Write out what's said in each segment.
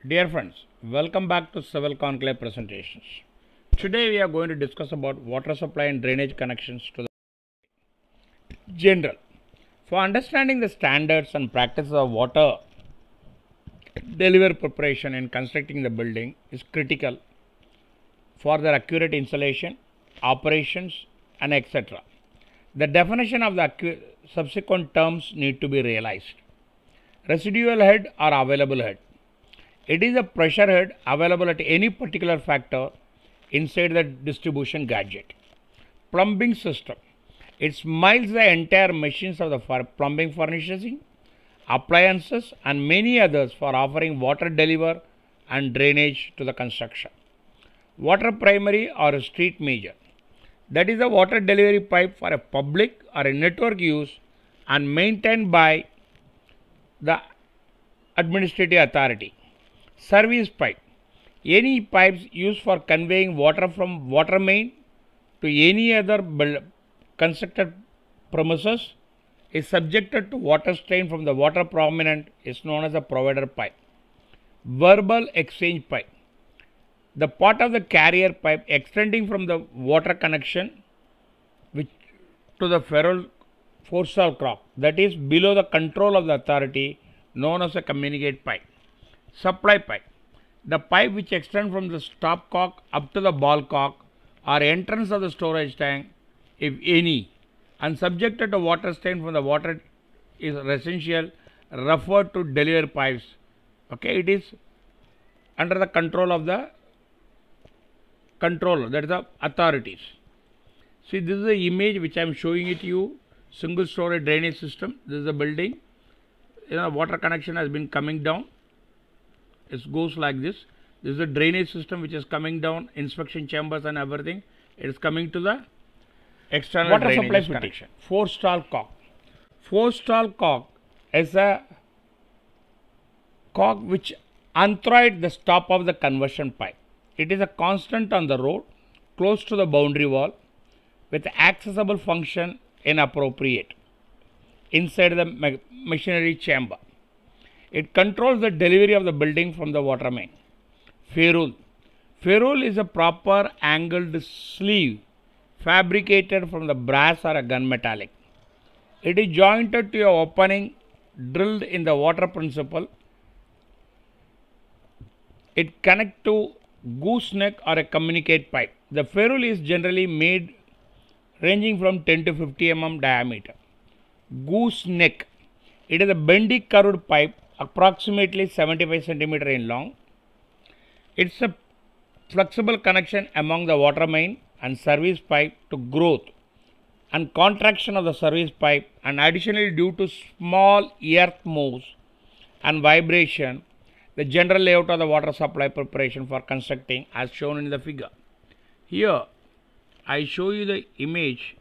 Dear friends, welcome back to Civil Conclave presentations. Today we are going to discuss about water supply and drainage connections to the general. For understanding the standards and practices of water delivery preparation in constructing the building is critical for their accurate installation, operations and etc. The definition of the subsequent terms need to be realized. Residual head or available head. It is a pressure head available at any particular factor inside the distribution gadget. Plumbing system. It smiles the entire machines of the plumbing furnishing, appliances and many others for offering water delivery and drainage to the construction. Water primary or a street major. That is a water delivery pipe for a public or a network use and maintained by the administrative authority. Service pipe. Any pipes used for conveying water from water main to any other constructed premises is subjected to water strain from the water prominent is known as a provider pipe. Verbal exchange pipe. The part of the carrier pipe extending from the water connection to the ferrule forestall crop, that is below the control of the authority, known as a communicate pipe. Supply pipe. The pipe which extends from the stopcock up to the ballcock or entrance of the storage tank, if any, and subjected to water strain from the water is essential, referred to delivery pipes. Okay, it is under the control of the controller, that is the authorities. See, this is the image which I am showing it to you. Single story drainage system. This is the building. Water connection has been coming down. It goes like this. This is the drainage system which is coming down, inspection chambers and everything. It is coming to the external water supply connection. Forestall cock. Forestall cock is a cock which anthroid the stop of the conversion pipe. It is a constant on the road, close to the boundary wall, with accessible function inappropriate inside the machinery chamber. It controls the delivery of the building from the water main. Ferrule. Ferrule is a proper angled sleeve fabricated from the brass or a gunmetallic. It is jointed to a opening drilled in the water principle. It connects to gooseneck or a communicate pipe. The ferrule is generally made ranging from 10 to 50 mm diameter. Gooseneck. It is a bendy curved pipe approximately 75 cm in long. It's a flexible connection among the water main and service pipe to growth and contraction of the service pipe, and additionally due to small earth moves and vibration, the general layout of the water supply preparation for constructing as shown in the figure. Here I show you the image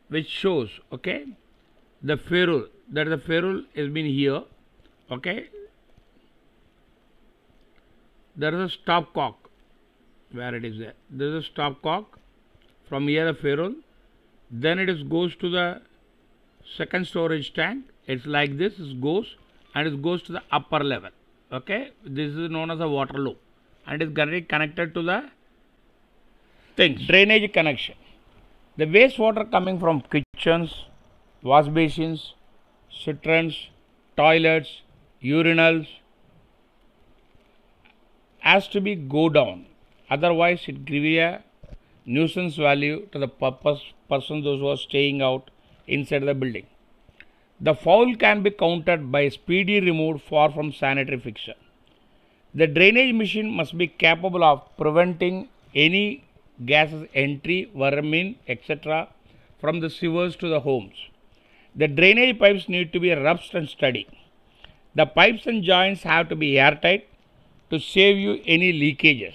which shows, okay, the ferrule. That the ferrule has been here, okay. There is a stopcock where it is there. There is a stopcock. From here the ferrule, then it goes to the second storage tank. It's like this. It goes and it goes to the upper level. Okay, this is known as a water loop, and it is directly connected to the things. Drainage connection. The wastewater coming from kitchens, wash basins, cisterns, toilets, urinals has to be go down. Otherwise, it gives a nuisance value to the person those who are staying out inside the building. The foul can be countered by speedy removed far from sanitary fixture. The drainage machine must be capable of preventing any gases entry, vermin, etc. from the sewers to the homes. The drainage pipes need to be robust and steady. The pipes and joints have to be airtight to save you any leakages.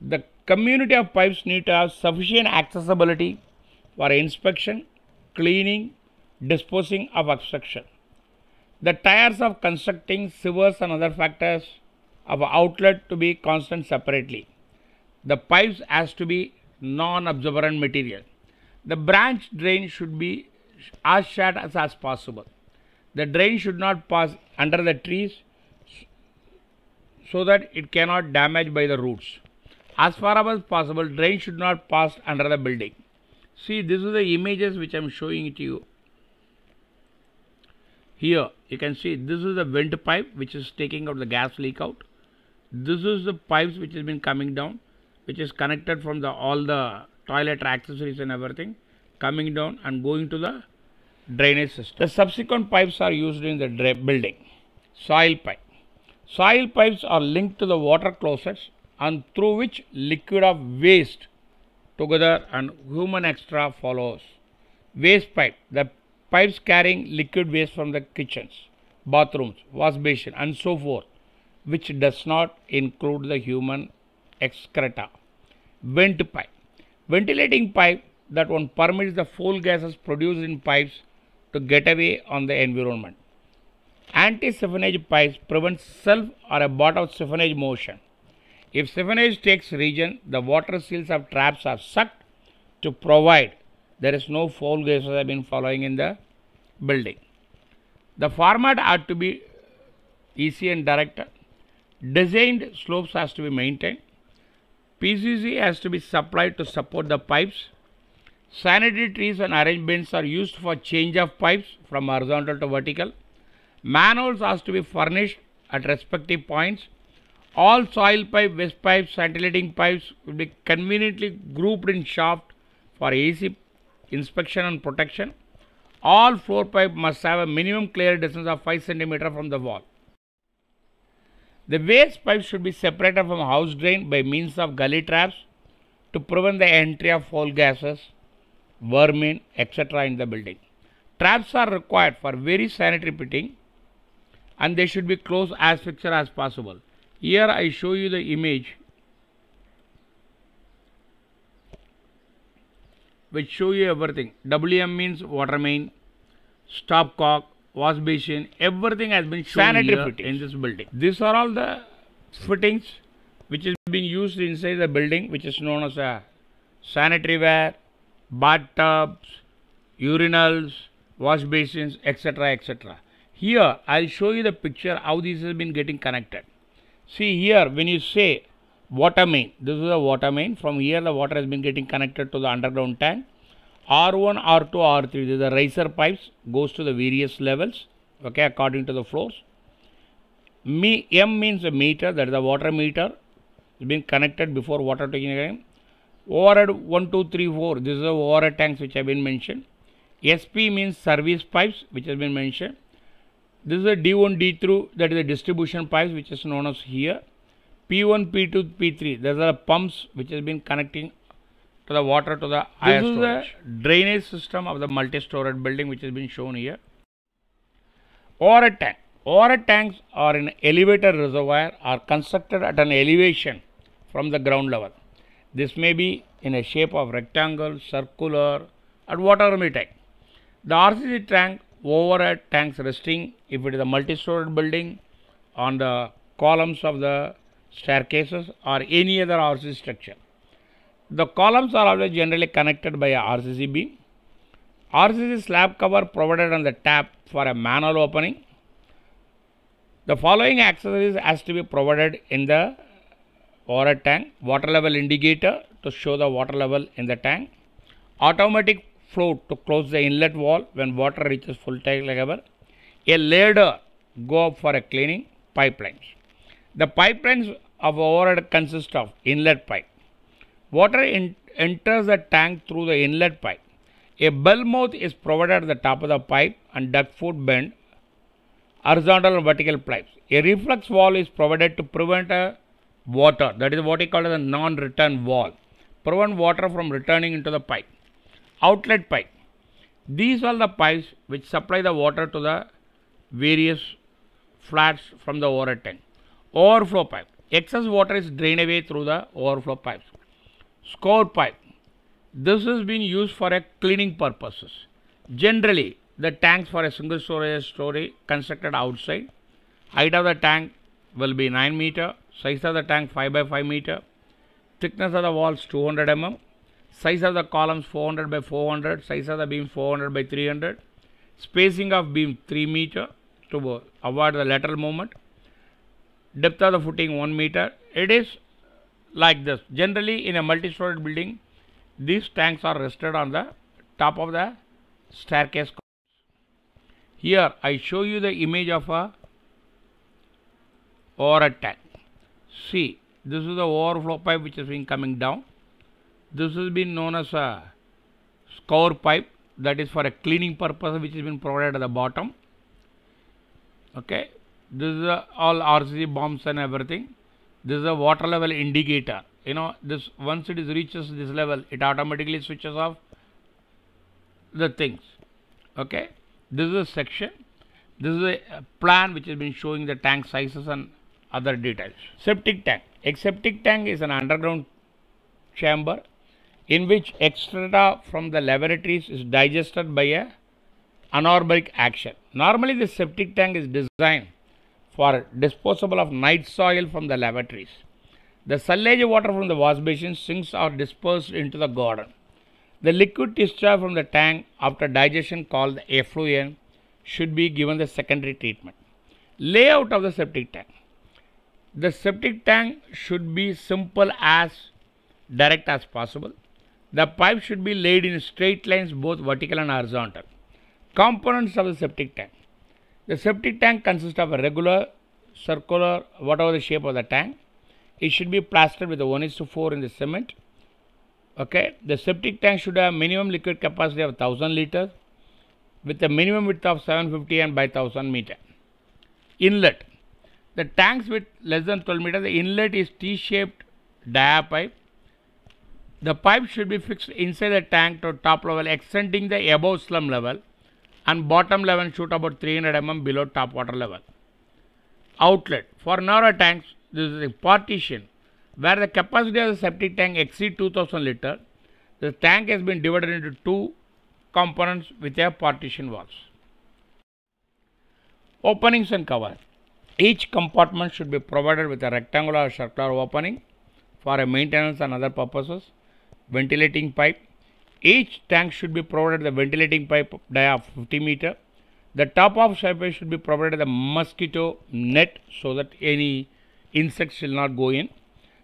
The community of pipes need to have sufficient accessibility for inspection, cleaning, disposing of obstruction. The tires of constructing sewers and other factors of outlet to be constant separately. The pipes has to be non-absorbent material. The branch drain should be as short as possible. The drain should not pass under the trees so that it cannot damage by the roots. As far as possible, drain should not pass under the building. See, this is the images which I am showing it to you. Here you can see this is the vent pipe which is taking out the gas leak out. This is the pipes which has been coming down, which is connected from all the toilet accessories and everything, coming down and going to the drainage system. The subsequent pipes are used in the building. Soil pipe. Soil pipes are linked to the water closets and through which liquid of waste together and human extra follows. Waste pipe. The pipes carrying liquid waste from the kitchens, bathrooms, wash basin and so forth, which does not include the human excreta. Vent pipe. Ventilating pipe that one permits the foul gases produced in pipes to get away on the environment. Anti-siphonage pipes prevent self or a bottom siphonage motion. If siphonage takes region, the water seals of traps are sucked to provide there is no foul gases have been following in the building. The format had to be easy and direct. Designed slopes has to be maintained. PCC has to be supplied to support the pipes. Sanitary trees and arrangements are used for change of pipes from horizontal to vertical. Manholes has to be furnished at respective points. All soil pipe, waste pipes, scintillating pipes will be conveniently grouped in shaft for easy inspection and protection. All floor pipe must have a minimum clear distance of 5 cm from the wall. The waste pipe should be separated from house drain by means of gully traps to prevent the entry of foul gases, vermin, etc. in the building. Traps are required for very sanitary fitting and they should be closed as fixed as possible. Here I show you the image which show you everything. WM means water main, stopcock, wash basin, everything has been shown sanitary fittings in this building. These are all the fittings which is being used inside the building, which is known as a sanitary ware, bathtubs, urinals, wash basins, etc. etc. Here I will show you the picture how this has been getting connected. See here, when you say water main, this is a water main. From here the water has been getting connected to the underground tank. R1, R2, R3, these are the riser pipes, goes to the various levels, okay, according to the floors. M means a meter, that is the water meter, it's been connected before water taking in. Overhead 1, 2, 3, 4, this is the overhead tanks which have been mentioned. SP means service pipes, which has been mentioned. This is a D1, D2, that is the distribution pipes, which is known as here. P1, P2, P3, those are the pumps which has been connecting to the water to the higher storage. This is the drainage system of the multi-storage building which has been shown here. Overhead tank. Overhead tanks are in elevated reservoir are constructed at an elevation from the ground level. This may be in a shape of rectangle, circular, or whatever tank. The RCC tank, overhead tanks resting, if it is a multi-storage building, on the columns of the staircases or any other RCC structure. The columns are always generally connected by a RCC beam. RCC slab cover provided on the tap for a manhole opening. The following accessories has to be provided in the overhead tank. Water level indicator to show the water level in the tank. Automatic float to close the inlet wall when water reaches full tank level. A ladder go up for a cleaning. Pipelines. The pipelines of overhead consist of inlet pipe. Water enters the tank through the inlet pipe. A bell mouth is provided at the top of the pipe and ductfoot bend, horizontal and vertical pipes. A reflux valve is provided to prevent water, that is what is called as a non-return valve, prevent water from returning into the pipe. Outlet pipe. These are the pipes which supply the water to the various flats from the overhead tank. Overflow pipe. Excess water is drained away through the overflow pipes. Scour pipe. This has been used for a cleaning purposes. Generally, the tanks for a single story constructed outside. Height of the tank will be 9 meter. Size of the tank 5 by 5 meter. Thickness of the walls 200 mm. Size of the columns 400 by 400. Size of the beam 400 by 300. Spacing of beam 3 meter to avoid the lateral movement. depth of the footing 1 meter. It is like this. Generally in a multi-storied building, these tanks are rested on the top of the staircase. Here I show you the image of a overhead tank. See, this is the overflow pipe which has been coming down. This has been known as a scour pipe, that is for a cleaning purpose, which has been provided at the bottom. Okay, this is all RCC bombs and everything. This is a water level indicator. You know, this once it reaches this level, it automatically switches off the things. Okay, this is a section. This is a plan which has been showing the tank sizes and other details. Septic tank. A septic tank is an underground chamber in which extracta from the laboratories is digested by a anaerobic action. Normally, the septic tank is designed for disposal of night soil from the lavatories. The sillage water from the wash basin sinks are dispersed into the garden. The liquid discharge from the tank after digestion, called the effluent, should be given the secondary treatment. Layout of the septic tank. The septic tank should be simple as direct as possible. The pipe should be laid in straight lines, both vertical and horizontal. Components of the septic tank. The septic tank consists of a regular, circular, whatever the shape of the tank. It should be plastered with a 1:4 in the cement. Okay. The septic tank should have minimum liquid capacity of 1000 liters with a minimum width of 750 and by 1000 meter. Inlet. The tanks with less than 12 meters, the inlet is T-shaped dia pipe. The pipe should be fixed inside the tank to top level, extending the above slum level, and bottom level shoot about 300 mm below top water level. Outlet. For narrow tanks, this is a partition where the capacity of the septic tank exceeds 2000 liters. The tank has been divided into two components with a partition walls. Openings and cover. Each compartment should be provided with a rectangular or circular opening for a maintenance and other purposes. Ventilating pipe. Each tank should be provided the ventilating pipe dia of 50 meter. The top of pipe should be provided the mosquito net so that any insects will not go in.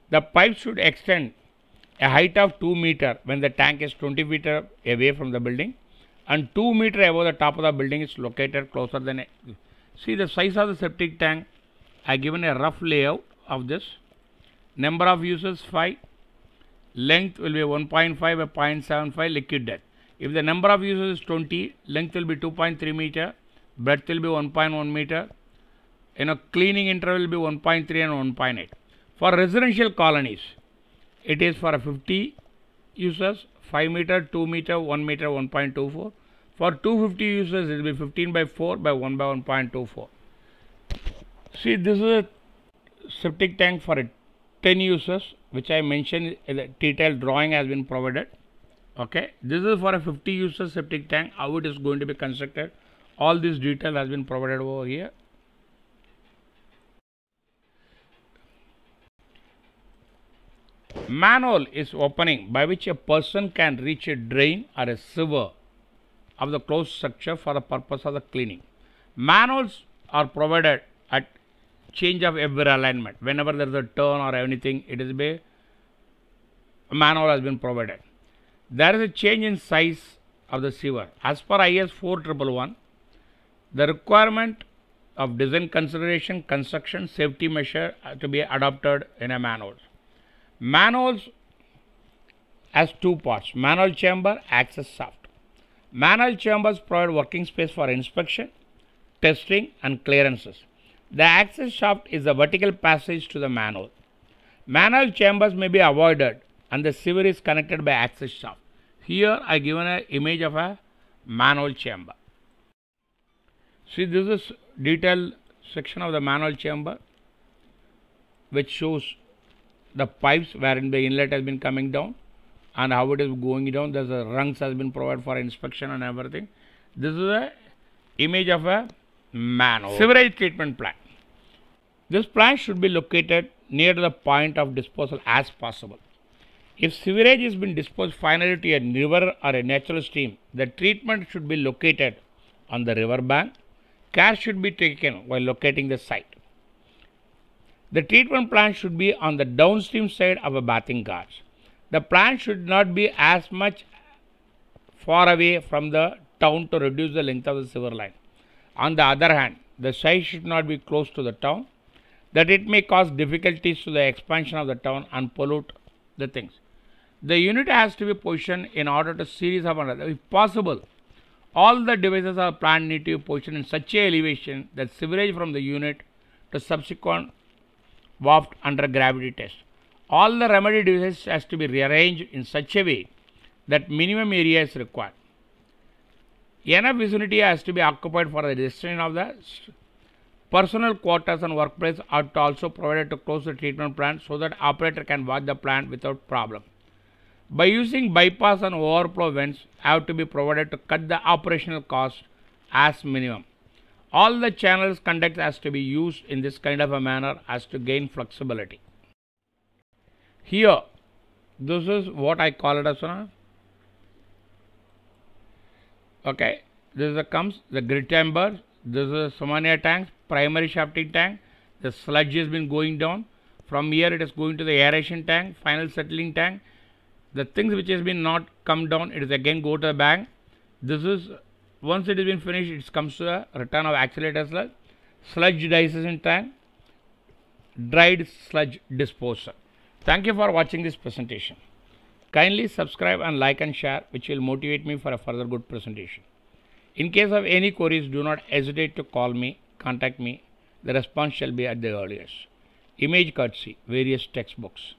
The pipe should extend a height of 2 meter when the tank is 20 feet away from the building, and 2 meter above the top of the building is located closer than. See the size of the septic tank. I given a rough layout of this. Number of users 5. Length will be 1.5 by 0.75 liquid depth. If the number of users is 20, length will be 2.3 meter, breadth will be 1.1 meter. Cleaning interval will be 1.3 and 1.8. For residential colonies, it is for 50 users, 5 meter, 2 meter, 1 meter, 1.24. For 250 users, it will be 15 by 4 by 1 by 1.24. See, this is a septic tank for 10 users, which I mentioned. The detailed drawing has been provided. Okay, this is for a 50 users septic tank. How it is going to be constructed? All this detail has been provided over here. Manhole is opening by which a person can reach a drain or a sewer of the closed structure for the purpose of the cleaning. Manholes are provided at change of every alignment. Whenever there is a turn or anything, it is a manhole has been provided. There is a change in size of the sewer. As per IS 4111, the requirement of design consideration, construction, safety measure to be adopted in a manhole. Manholes has two parts: manhole chamber, access shaft. Manhole chambers provide working space for inspection, testing and clearances. The access shaft is the vertical passage to the manhole. Manhole chambers may be avoided and the sewer is connected by access shaft. Here I given an image of a manhole chamber. See, this is detailed section of the manhole chamber which shows the pipes wherein the inlet has been coming down and how it is going down. There's a rungs has been provided for inspection and everything. This is a image of a manhole. Sewerage treatment plant. This plant should be located near the point of disposal as possible. If sewerage has been disposed finally to a river or a natural stream, the treatment should be located on the river bank. Care should be taken while locating the site. The treatment plant should be on the downstream side of a bathing gauge. The plant should not be as much far away from the town to reduce the length of the sewer line. On the other hand, the site should not be close to the town, that it may cause difficulties to the expansion of the town and pollute the things. The unit has to be positioned in order to series of another. If possible, all the devices of the plant need to be positioned in such a elevation that sewerage from the unit to subsequent waft under gravity test. All the remedy devices has to be rearranged in such a way that minimum area is required. Enough vicinity has to be occupied for the destination of the personal quarters and workplace are to also provided to close the treatment plant so that operator can watch the plant without problem. By using bypass and overflow vents have to be provided to cut the operational cost as minimum. All the channels conduct has to be used in this kind of a manner as to gain flexibility. Here, this is what I call it as okay. This is comes the grid chamber. This is Samania tank, primary shafting tank. The sludge has been going down. From here it is going to the aeration tank, final settling tank. The things which has been not come down, it is again go to the bank. This is once it has been finished, it comes to the return of accelerator sludge dissection tank, dried sludge disposer. Thank you for watching this presentation. Kindly subscribe and like and share, which will motivate me for a further good presentation. In case of any queries, do not hesitate to call me, contact me. The response shall be at the earliest. Image courtesy, various textbooks.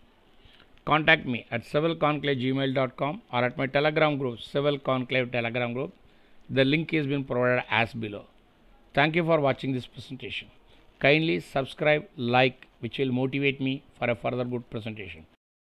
Contact me at civilconclave@gmail.com or at my Telegram group, Civil Conclave Telegram group. The link has been provided as below. Thank you for watching this presentation. Kindly subscribe, like, which will motivate me for a further good presentation.